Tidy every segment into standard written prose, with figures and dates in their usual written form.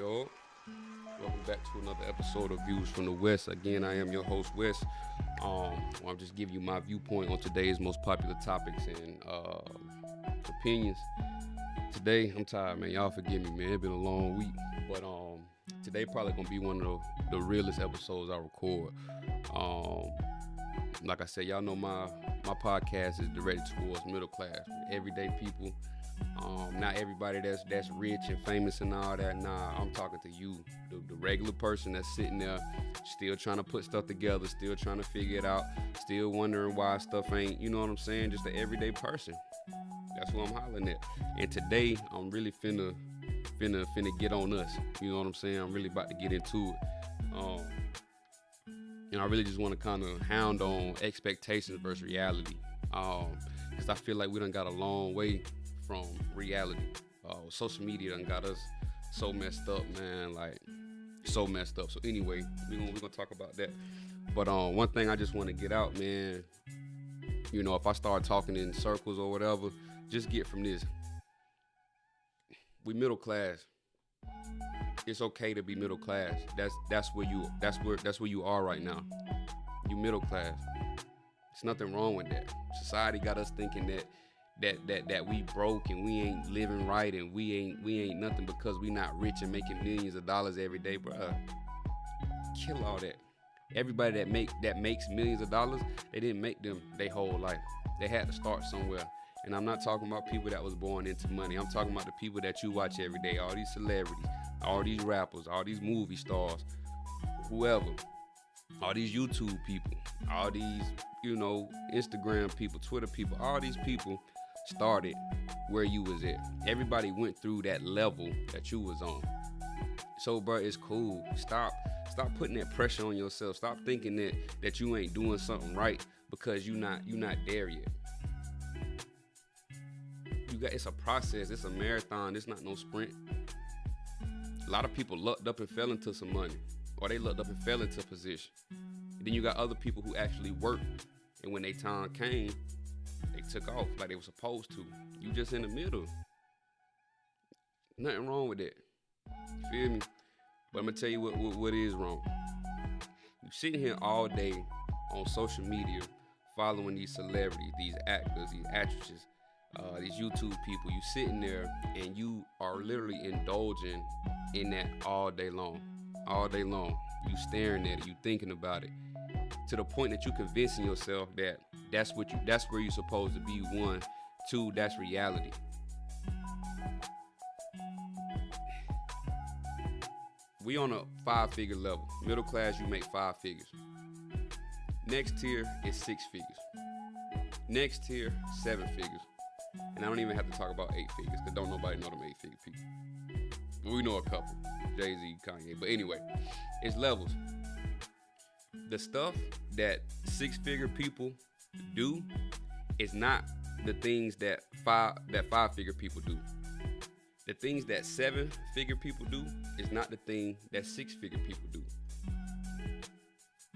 Yo, welcome back to another episode of Views from the West. Again, I am your host, Wes. I'm just giving you my viewpoint on today's most popular topics and opinions. Today, I'm tired, man. Y'all forgive me, man. It's been a long week, but today probably gonna be one of the realest episodes I record. Like I said, y'all know my podcast is directed towards middle class, everyday people. Not everybody that's rich and famous and all that. Nah, I'm talking to you, the regular person that's sitting there, still trying to put stuff together, still trying to figure it out, still wondering why stuff ain't, you know what I'm saying? Just an everyday person. That's what I'm hollering at. And today, I'm really finna get on us. You know what I'm saying? I'm really about to get into it. And I really just want to kind of hound on expectations versus reality. Because I feel like we done got a long way from reality. Social media done got us so messed up, man. Like, so messed up. So anyway, we're gonna talk about that. But one thing I just want to get out, man. You know, if I start talking in circles or whatever, just get from this. We middle class. It's okay to be middle class. That's where you are right now. You middle class. There's nothing wrong with that. Society got us thinking that we broke and we ain't living right and we ain't nothing because we not rich and making millions of dollars every day, bruh. Kill all that. Everybody that makes millions of dollars, they didn't make them their whole life. They had to start somewhere. And I'm not talking about people that was born into money. I'm talking about the people that you watch every day, all these celebrities, all these rappers, all these movie stars, whoever, all these YouTube people, all these, Instagram people, Twitter people, all these people started where you was at. Everybody went through that level that you was on. So, bro, it's cool. Stop putting that pressure on yourself. Stop thinking that you ain't doing something right because you not there yet. It's a process. It's a marathon. It's not no sprint. A lot of people lucked up and fell into some money, or they lucked up and fell into a position. And then you got other people who actually worked, and when their time came, they took off like they were supposed to. You just in the middle. Nothing wrong with that. You feel me? But I'm gonna tell you what is wrong. You sitting here all day on social media, following these celebrities, these actors, these actresses, these YouTube people. You sitting there and you are literally indulging in that all day long. All day long. You staring at it, you thinking about it, to the point that you convincing yourself that that's where you're supposed to be. 1, 2, that's reality. We on a 5-figure level. Middle class, you make 5 figures. Next tier is 6 figures. Next tier, 7 figures. And I don't even have to talk about 8 figures, because don't nobody know them 8-figure people. We know a couple. Jay-Z, Kanye. But anyway, it's levels. The stuff that 6-figure people do is not the things that 5-figure people do. The things that 7-figure people do is not the thing that 6-figure people do.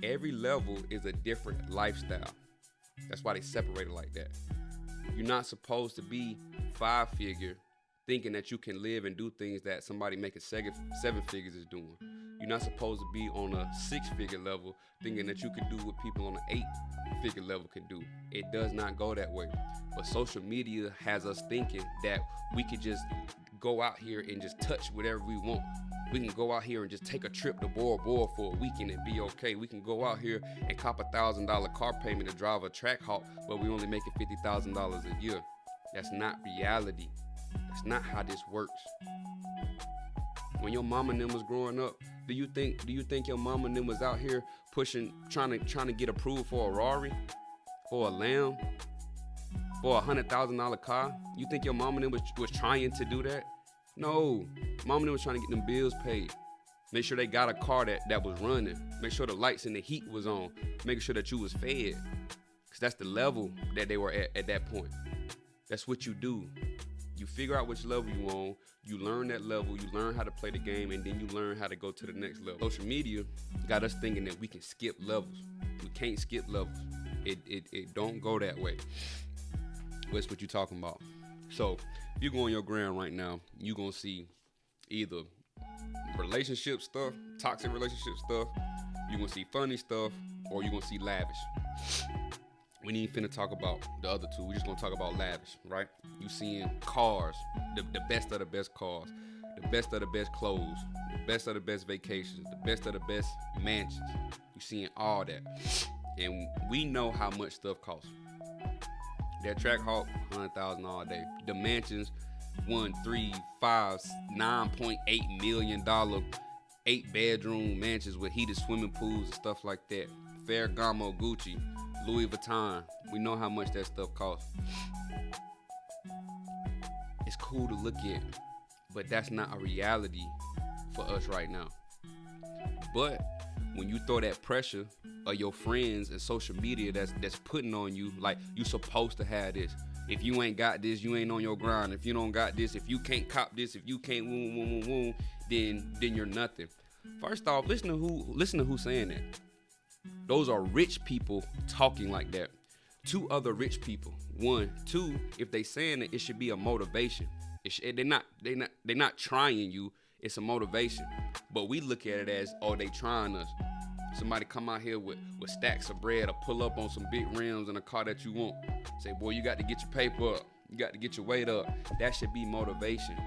Every level is a different lifestyle. That's why they separate it like that. You're not supposed to be 5-figure thinking that you can live and do things that somebody making 7 figures is doing. You're not supposed to be on a 6-figure level thinking that you can do what people on an 8-figure level can do. It does not go that way. But social media has us thinking that we could just go out here and just touch whatever we want. We can go out here and just take a trip to Bora Bora for a weekend and be okay. We can go out here and cop $1,000 car payment to drive a track hawk, but we only making $50,000 a year. That's not reality. That's not how this works. When your mama and them was growing up, do you think your mama and them was out here pushing, trying to get approved for a Rari, for a Lamb, for a $100,000 car? You think your mama and them was trying to do that? No. Mama and them was trying to get them bills paid. Make sure they got a car that was running. Make sure the lights and the heat was on. Making sure that you was fed. Because that's the level that they were at that point. That's what you do. You figure out which level you on. You learn that level. You learn how to play the game. And then you learn how to go to the next level. Social media got us thinking that we can skip levels. We can't skip levels. It don't go that way. What's what you talking about? So if you go on your gram right now, you gonna see either relationship stuff, toxic relationship stuff. You're gonna see funny stuff, or you're gonna see lavish. We ain't finna talk about the other two. We're just gonna talk about lavish, right? You seeing cars, the best of the best cars, the best of the best clothes, the best of the best vacations, the best of the best mansions. You seeing all that. And we know how much stuff costs. That track hawk, $100,000 all day. The mansions, 1, 3, 5, $9.8 million, 8-bedroom mansions with heated swimming pools and stuff like that. Ferragamo, Gucci, Louis Vuitton. We know how much that stuff costs. It's cool to look at, but that's not a reality for us right now. But when you throw that pressure of your friends and social media that's putting on you, like, you supposed to have this. If you ain't got this, you ain't on your grind. If you don't got this, if you can't cop this, if you can't then you're nothing. First off, listen to who's saying that. Those are rich people talking like that. 2 other rich people. 1, 2. If they saying it, it should be a motivation. They're not trying you. It's a motivation. But we look at it as, oh, they trying us. Somebody come out here with stacks of bread, or pull up on some big rims in a car that you want. Say, boy, you got to get your paper up. You got to get your weight up. That should be motivation.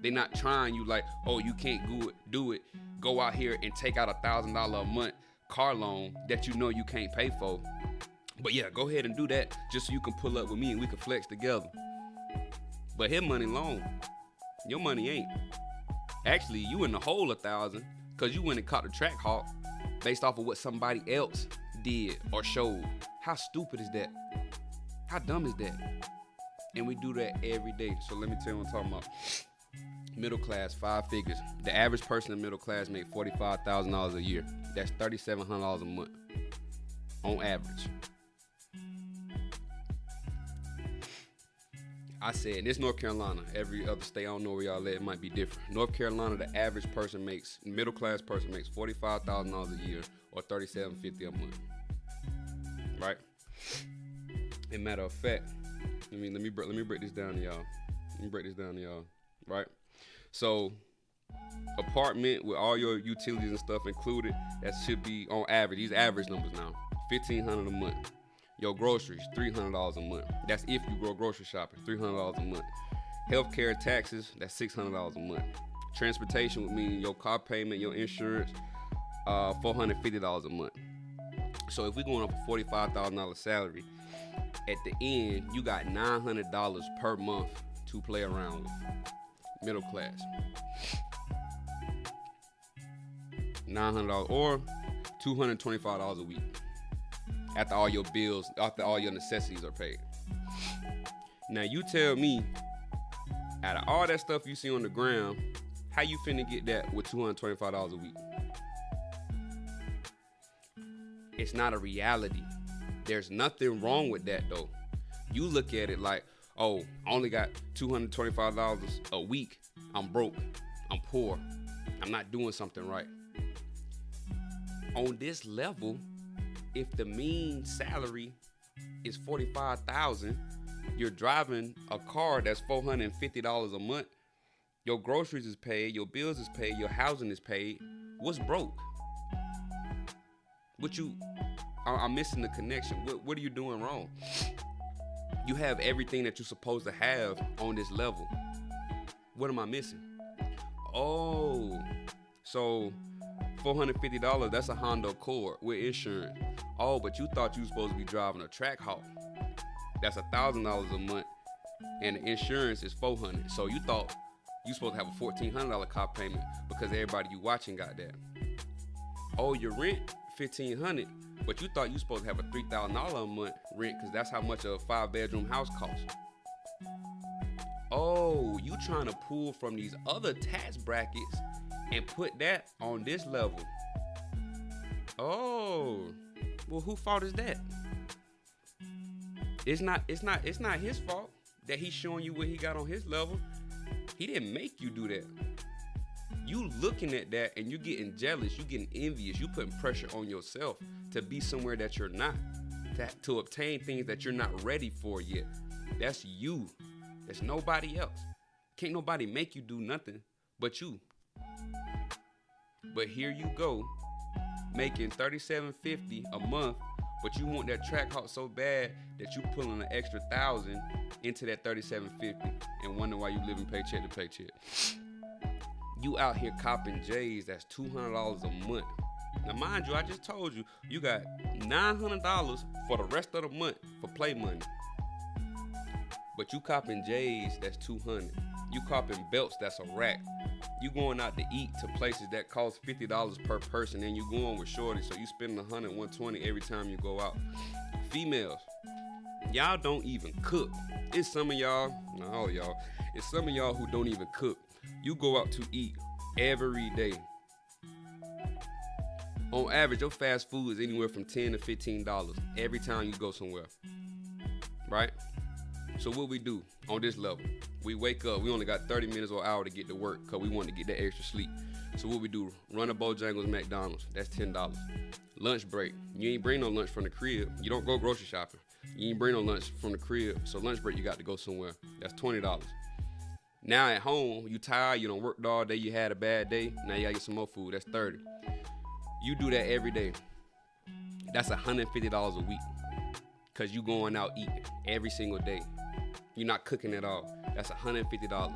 They're not trying you like, oh, you can't do it. Go out here and take out $1,000 a month car loan that you know you can't pay for. But yeah, go ahead and do that just so you can pull up with me and we can flex together. But his money long. Your money ain't. Actually, you in the hole 1,000 because you went and caught the track hawk based off of what somebody else did or showed. How stupid is that? How dumb is that? And we do that every day. So let me tell you what I'm talking about. Middle class, 5 figures. The average person in middle class make $45,000 a year. That's $3,700 a month on average. I said, this North Carolina. Every other state, I don't know where y'all at, it might be different. North Carolina, the average person middle class person makes $45,000 a year, or $3,750 a month. Right? And matter of fact, let me break this down to y'all. Right? So, apartment with all your utilities and stuff included, that should be on average. These average numbers now, $1,500 a month. Your groceries, $300 a month. That's if you go grocery shopping, $300 a month. Healthcare and taxes, that's $600 a month. Transportation would mean your car payment, your insurance, $450 a month. So if we're going up a $45,000 salary, at the end, you got $900 per month to play around with. Middle class. $900 or $225 a week. After all your bills, after all your necessities are paid. Now you tell me, out of all that stuff you see on the ground, how you finna get that with $225 a week? It's not a reality. There's nothing wrong with that though. You look at it like, oh, I only got $225 a week. I'm broke. I'm poor. I'm not doing something right. On this level, if the mean salary is $45,000, you're driving a car that's $450 a month. Your groceries is paid, your bills is paid, your housing is paid. What's broke? I'm missing the connection. What are you doing wrong? You have everything that you're supposed to have on this level. What am I missing? Oh, so $450, that's a Honda Accord with insurance. Oh, but you thought you were supposed to be driving a track hawk. That's $1,000 a month, and the insurance is $400. So you thought you supposed to have a $1,400 car payment because everybody you watching got that. Oh, your rent $1,500, but you thought you supposed to have a $3,000 a month rent because that's how much a 5-bedroom house costs. Oh, you trying to pull from these other tax brackets and put that on this level. Oh, well, whose fault is that? It's not his fault that he's showing you what he got on his level. He didn't make you do that. You looking at that and you getting jealous, you getting envious, you putting pressure on yourself to be somewhere that you're not, to obtain things that you're not ready for yet. That's you. There's nobody else. Can't nobody make you do nothing but you. But here you go, making $37.50 a month, but you want that track hawk so bad that you pulling an extra $1,000 into that $37.50 and wonder why you living paycheck to paycheck. You out here copping J's that's $200 a month. Now mind you, I just told you, you got $900 for the rest of the month for play money. But you copping J's that's $200. You copping belts that's a rack. You going out to eat to places that cost $50 per person, and you going with shorty, so you spending $100, $120 every time you go out. Females, y'all don't even cook. It's some of y'all, not all y'all, it's some of y'all who don't even cook. You go out to eat every day. On average, your fast food is anywhere from $10 to $15 every time you go somewhere, right? So what we do on this level, we wake up, we only got 30 minutes or an hour to get to work because we want to get that extra sleep. So what we do, run a Bojangles McDonald's, that's $10. Lunch break, you ain't bring no lunch from the crib. You don't go grocery shopping. You ain't bring no lunch from the crib, so lunch break, you got to go somewhere. That's $20. Now at home, you tired, you done worked all day, you had a bad day, now you got to get some more food, that's $30. You do that every day. That's $150 a week because you going out eating every single day. You're not cooking at all. That's $150.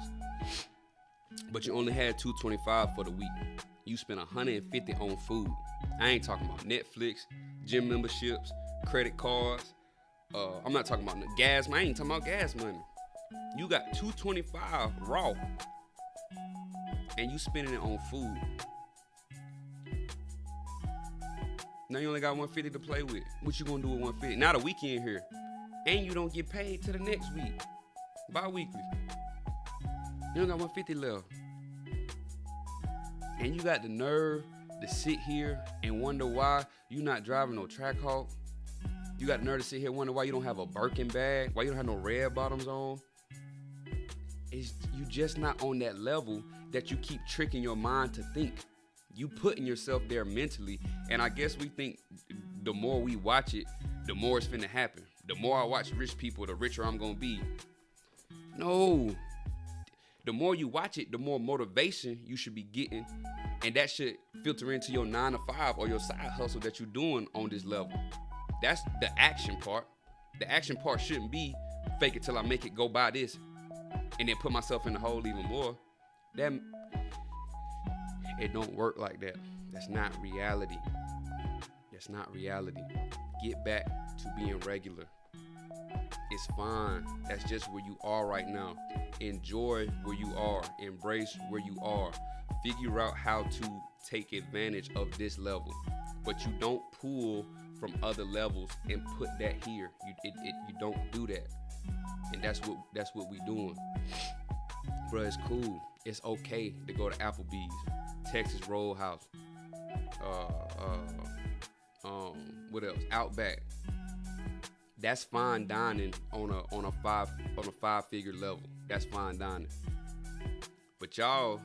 But you only had $225 for the week. You spent $150 on food. I ain't talking about Netflix, gym memberships, credit cards. I'm not talking about gas money. I ain't talking about gas money. You got $225 raw, and you spending it on food. Now you only got $150 to play with. What you gonna do with $150? Now the weekend here, and you don't get paid till the next week, bi-weekly. You don't got $150 left, and you got the nerve to sit here and wonder why you not driving no track hawk. You got the nerve to sit here and wonder why you don't have a Birkin bag, why you don't have no red bottoms on. You just not on that level that you keep tricking your mind to think. You putting yourself there mentally, and I guess we think the more we watch it, the more it's finna happen. The more I watch rich people, the richer I'm gonna be. No. The more you watch it, the more motivation you should be getting, and that should filter into your 9 to 5 or your side hustle that you're doing on this level. That's the action part. The action part shouldn't be fake it till I make it, go buy this, and then put myself in the hole even more. It don't work like that. That's not reality. That's not reality. Get back to being regular. It's fine. That's just where you are right now. Enjoy where you are. Embrace where you are. Figure out how to take advantage of this level. But you don't pull from other levels and put that here. You don't do that. And that's what we doing. Bruh, it's cool. It's okay to go to Applebee's, Texas Roadhouse, what else? Outback. That's fine dining on a five-figure level. That's fine dining. But y'all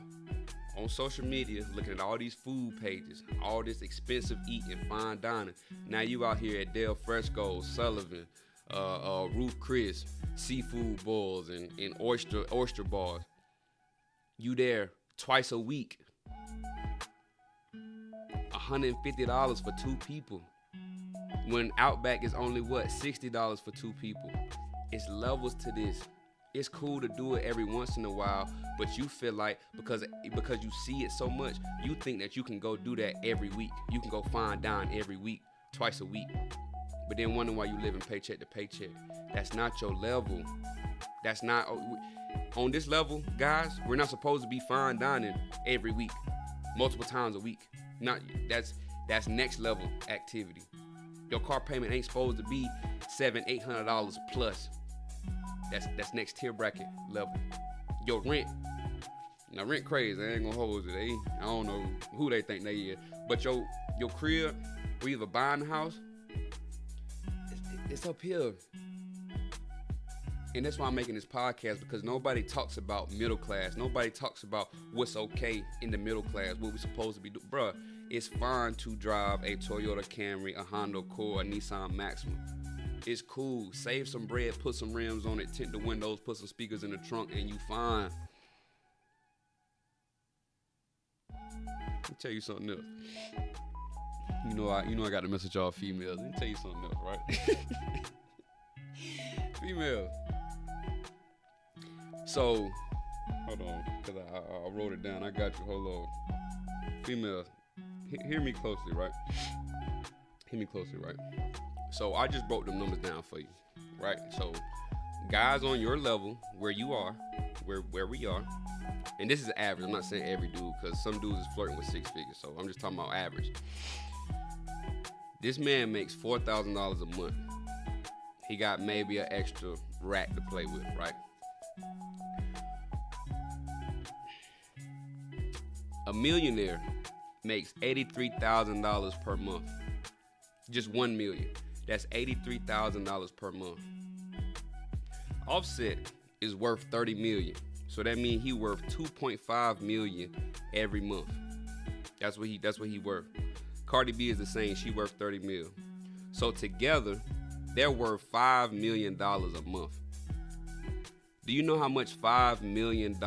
on social media looking at all these food pages, all this expensive eating, fine dining. Now you out here at Del Fresco, Sullivan, Ruth Chris, seafood boils and oyster bars. You there twice a week. $150 for 2 people. When Outback is only $60 for 2 people. It's levels to this. It's cool to do it every once in a while, but you feel like because you see it so much, you think that you can go do that every week. You can go fine dine every week, twice a week. But then wonder why you living paycheck to paycheck. That's not your level. That's not on this level, guys. We're not supposed to be fine dining every week, multiple times a week. That's next level activity. Your car payment ain't supposed to be $700-800 plus. That's next tier bracket level. Your rent. Now rent crazy. I ain't gonna hold it. I don't know who they think they is. But your crib, or either buying a house, it's up here. And that's why I'm making this podcast, because nobody talks about middle class. Nobody talks about what's okay in the middle class, what we're supposed to be doing. Bruh, it's fine to drive a Toyota Camry, a Honda Accord, a Nissan Maxima. It's cool. Save some bread, put some rims on it, tint the windows, put some speakers in the trunk, and you fine. tell you something else. You know I got to message y'all females. Let me tell you something else, right? Female. So, hold on, because I wrote it down. I got you. Hold on. Females, hear me closely, right? Hear me closely, right? So, I just broke them numbers down for you, right? So, guys on your level, where you are, where we are, and this is average. I'm not saying every dude, because some dudes is flirting with 6 figures. So, I'm just talking about average. This man makes $4,000 a month. He got maybe an extra rack to play with, right? A millionaire makes $83,000 per month. Just 1 million. That's $83,000 per month. Offset is worth 30 million. So that means he worth 2.5 million every month. That's what he worth. Cardi B is the same. She worth 30 mil. So together, they're worth $5 million a month. Do you know how much $5 million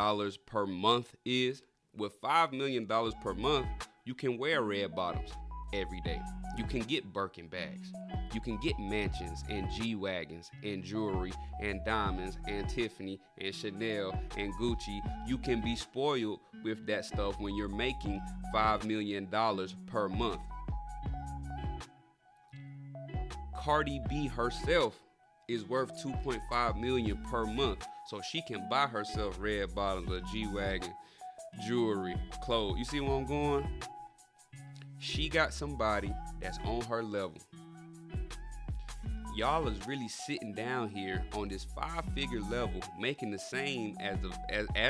per month is? With $5 million per month, you can wear red bottoms every day. You can get Birkin bags. You can get mansions and G-Wagons and jewelry and diamonds and Tiffany and Chanel and Gucci. You can be spoiled with that stuff when you're making $5 million per month. Cardi B herself is worth $2.5 million per month. So she can buy herself red bottoms, a G-Wagon, jewelry, clothes. You see where I'm going? She got somebody that's on her level. Y'all is really sitting down here on this 5-figure level, making the same as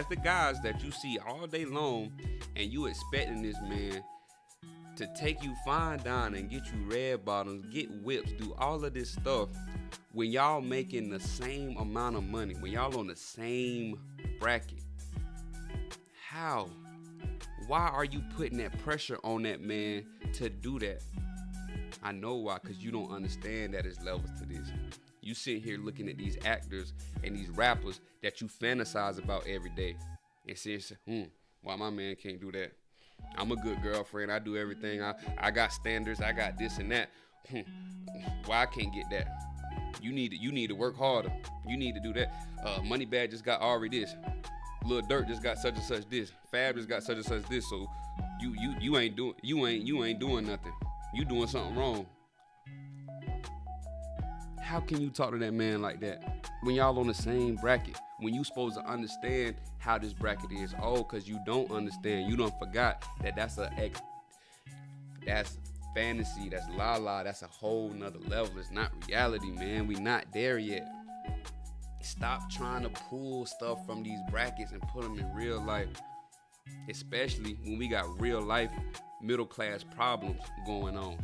the guys that you see all day long, and you expecting this man to take you fine dining and get you red bottoms, get whips, do all of this stuff when y'all making the same amount of money, when y'all on the same bracket. How? Why are you putting that pressure on that man to do that? I know why, because you don't understand that there's levels to this. You sit here looking at these actors and these rappers that you fantasize about every day and say, why my man can't do that? I'm a good girlfriend. I do everything. I got standards. I got this and that. Why I can't get that? You need to work harder. You need to do that. Moneybag just got Ari this. Lil Durk just got such and such this. Fab just got such and such this. So you ain't doing nothing. You doing something wrong. How can you talk to that man like that when y'all on the same bracket? When you supposed to understand how this bracket is? Oh, cause you don't understand. You don't forgot that that's fantasy. That's la. That's a whole nother level. It's not reality, man. We not there yet. Stop trying to pull stuff from these brackets and put them in real life, especially when we got real life middle class problems going on.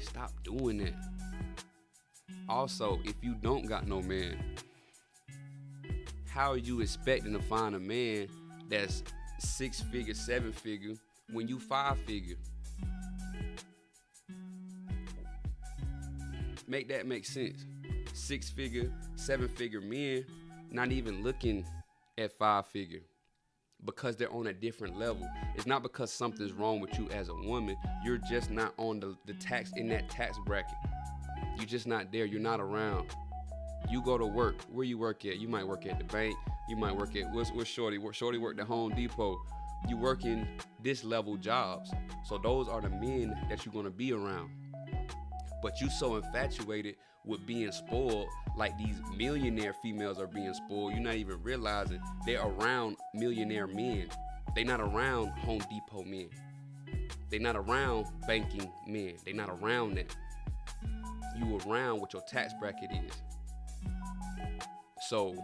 Stop doing that. Also, if you don't got no man, how are you expecting to find a man that's 6-figure, 7-figure when you 5-figure? Make that make sense. 6-figure, 7-figure men not even looking at 5-figure because they're on a different level. It's not because something's wrong with you as a woman. You're just not on the tax, in that tax bracket. You're just not there. You're not around. You go to work. Where you work at? You might work at the bank. You might work at, what's Shorty? Shorty worked at Home Depot. You working this level jobs. So those are the men that you're going to be around. But you so infatuated with being spoiled, like these millionaire females are being spoiled. You're not even realizing they're around millionaire men. They're not around Home Depot men. They're not around banking men. They're not around that. You around what your tax bracket is. So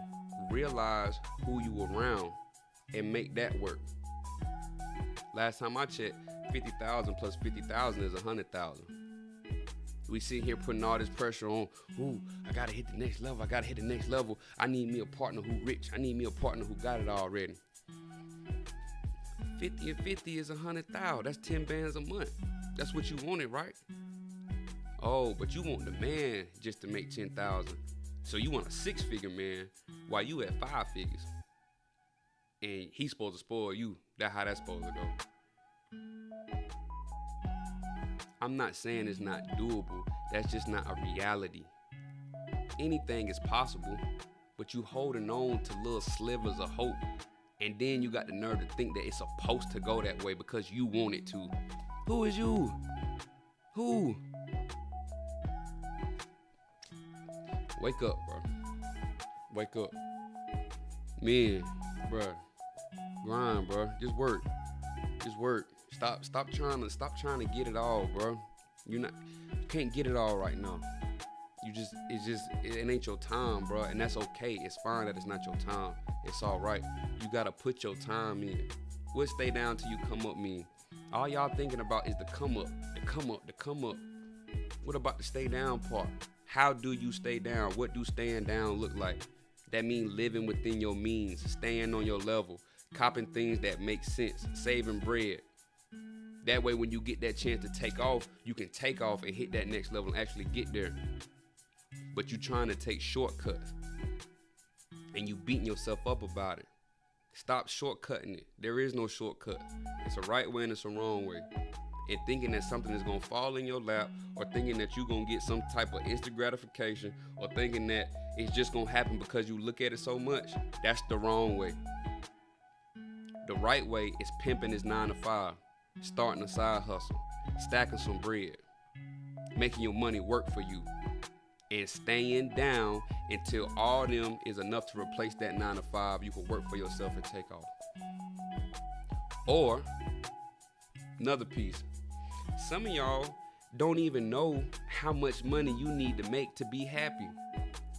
realize who you around and make that work. Last time I checked, 50,000 plus 50,000 is 100,000. We sit here putting all this pressure on, I gotta hit the next level. I gotta hit the next level. I need me a partner who rich. I need me a partner who got it already. 50 and 50 is 100,000. That's 10 bands a month. That's what you wanted, right? Oh, but you want the man just to make 10,000. So you want a 6-figure man while you at 5 figures. and he's supposed to spoil you. That's how that's supposed to go. I'm not saying it's not doable. That's just not a reality. Anything is possible, but you holding on to little slivers of hope, and then you got the nerve to think that it's supposed to go that way because you want it to. Who is you? Who? Wake up, bro. Wake up. Man, bro. Grind, bro. Just work. Just work. Stop trying to get it all, bro. You can't get it all right now. It ain't your time, bro. And that's okay. It's fine that it's not your time. It's all right. You gotta put your time in. What stay down till you come up mean? All y'all thinking about is the come up, the come up, the come up. What about the stay down part? How do you stay down? What do staying down look like? That means living within your means, staying on your level, copping things that make sense, saving bread. That way, when you get that chance to take off, you can take off and hit that next level and actually get there. But you trying to take shortcuts, and you beating yourself up about it. Stop shortcutting it. There is no shortcut. It's a right way and it's a wrong way. And thinking that something is gonna fall in your lap, or thinking that you're gonna get some type of instant gratification, or thinking that it's just gonna happen because you look at it so much, that's the wrong way. The right way is pimping this 9 to 5, starting a side hustle, stacking some bread, making your money work for you, and staying down until all them is enough to replace that 9 to 5. You can work for yourself and take off. Or another piece, some of y'all don't even know how much money you need to make to be happy.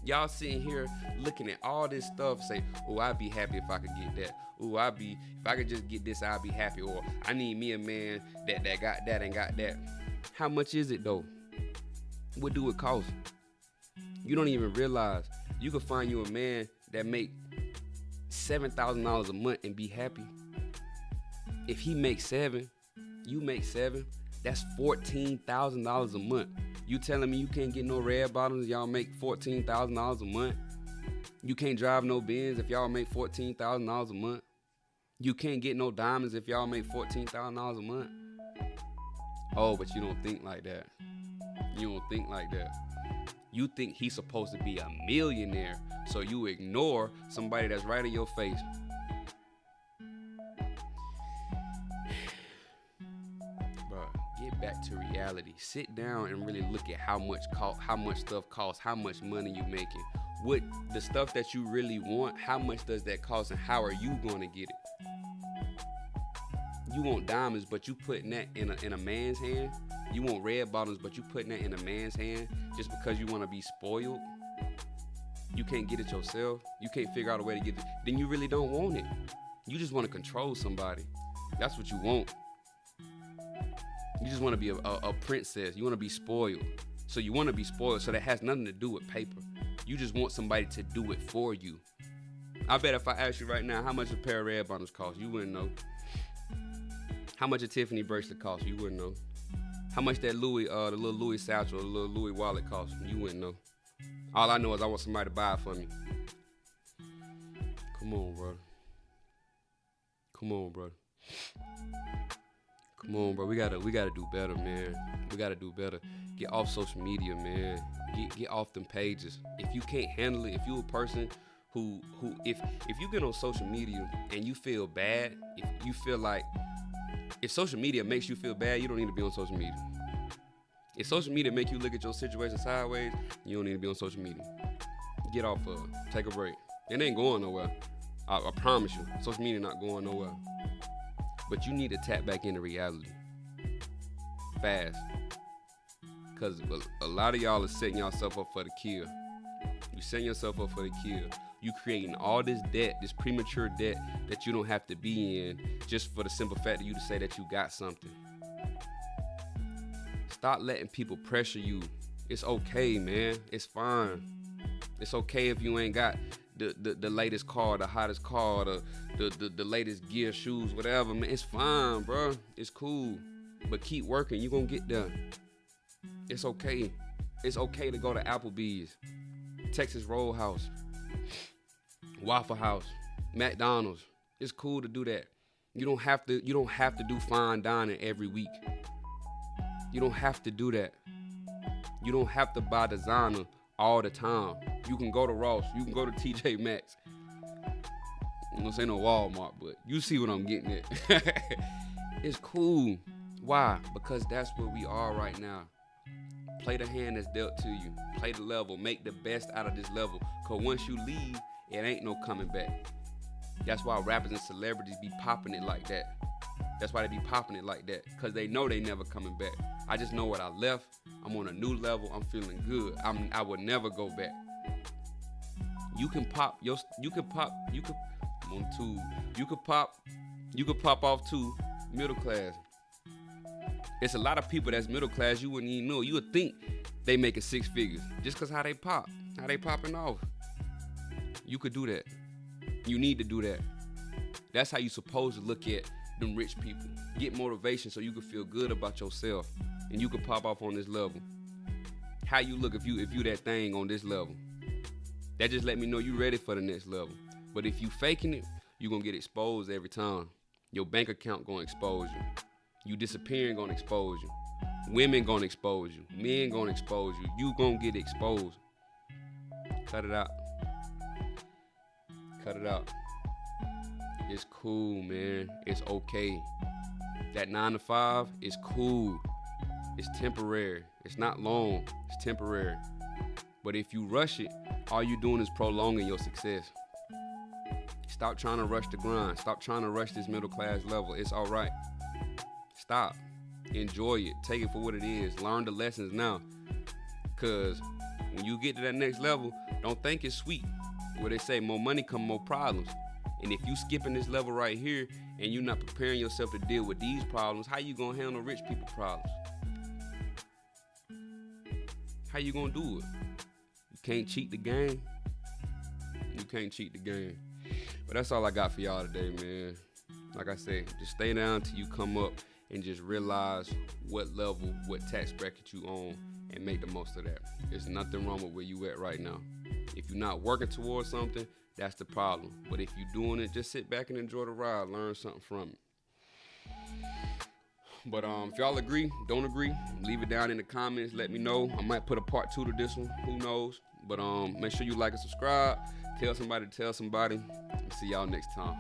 Y'all sitting here looking at all this stuff, say, oh, I'd be happy if I could get that. Oh, if I could just get this, I'd be happy. Or I need me a man that got that and got that. How much is it though? What do it cost? You don't even realize you can find you a man that make $7,000 a month and be happy. If he makes 7, you make 7, that's $14,000 a month. You telling me you can't get no red bottoms, y'all make $14,000 a month? You can't drive no Benz if y'all make $14,000 a month? You can't get no diamonds if y'all make $14,000 a month? Oh, but you don't think like that. You don't think like that. You think he's supposed to be a millionaire, so you ignore somebody that's right in your face. Get back to reality. Sit down and really look at how much stuff costs, how much money you making. What the stuff that you really want, how much does that cost, and how are you going to get it? You want diamonds, but you putting that in a man's hand. You want red bottoms, but you putting that in a man's hand just because you want to be spoiled. You can't get it yourself. You can't figure out a way to get it. Then you really don't want it. You just want to control somebody. That's what you want. You just want to be a princess. You want to be spoiled. So you want to be spoiled. So that has nothing to do with paper. You just want somebody to do it for you. I bet if I asked you right now, how much a pair of red bottoms cost, you wouldn't know. How much a Tiffany bracelet cost, you wouldn't know. How much that Louis, the little Louis satchel, the little Louis wallet cost, you wouldn't know. All I know is I want somebody to buy it for me. Come on, bro. Come on, bro. Come on, bro. We gotta do better, man. We gotta do better. Get off social media, man. Get off them pages. If you can't handle it, if you a person who if you get on social media and you feel bad, if you feel like if social media makes you feel bad, you don't need to be on social media. If social media make you look at your situation sideways, you don't need to be on social media. Get off of it. Take a break. It ain't going nowhere. I promise you. Social media not going nowhere. But you need to tap back into reality. Fast. Because a lot of y'all are setting yourself up for the kill. You setting yourself up for the kill. You creating all this debt, this premature debt that you don't have to be in just for the simple fact of you to say that you got something. Stop letting people pressure you. It's okay, man. It's fine. It's okay if you ain't got the latest car, the hottest car, the latest gear, shoes, whatever, man. It's fine, bro. It's cool. But keep working. You're going to get there. It's okay. It's okay to go to Applebee's, Texas Roadhouse, Waffle House, McDonald's. It's cool to do that. You don't have to do fine dining every week. You don't have to do that. You don't have to buy designer all the time. You can go to Ross. You can go to TJ Maxx. I'm gonna say no Walmart, but you see what I'm getting at. It's cool. Why? Because that's where we are right now. Play the hand that's dealt to you. Play the level. Make the best out of this level. Because once you leave, it ain't no coming back. That's why rappers and celebrities be popping it like that. That's why they be popping it like that. Because they know they never coming back. I just know what I left. I'm on a new level. I'm feeling good. I would never go back. You could pop off to middle class. It's a lot of people that's middle class you wouldn't even know. You would think they making 6 figures just because how they popping off. You could do that. You need to do that. That's how you supposed to look at them rich people. Get motivation so you can feel good about yourself and you can pop off on this level. How you look if you that thing on this level. That just let me know you ready for the next level. But if you faking it, you gonna get exposed every time. Your bank account gonna expose you. You disappearing gonna expose you. Women gonna expose you. Men gonna expose you. You gonna get exposed. Cut it out. Cut it out. It's cool, man. It's okay. That 9 to 5 is cool. It's temporary. It's not long. It's temporary. But if you rush it, all you're doing is prolonging your success. Stop trying to rush the grind. Stop trying to rush this middle class level. It's all right. Stop. Enjoy it. Take it for what it is. Learn the lessons now. Because when you get to that next level, don't think it's sweet. Where they say more money come more problems. And if you skipping this level right here and you're not preparing yourself to deal with these problems, how you gonna handle rich people problems? How you gonna do it? You can't cheat the game. You can't cheat the game. But that's all I got for y'all today, man. Like I said, just stay down till you come up and just realize what level, what tax bracket you on and make the most of that. There's nothing wrong with where you at right now. If you're not working towards something, that's the problem. But if you're doing it, just sit back and enjoy the ride. Learn something from it. But if y'all agree, don't agree, leave it down in the comments. Let me know. I might put a part 2 to this one. Who knows? But make sure you like and subscribe. Tell somebody to tell somebody. See y'all next time.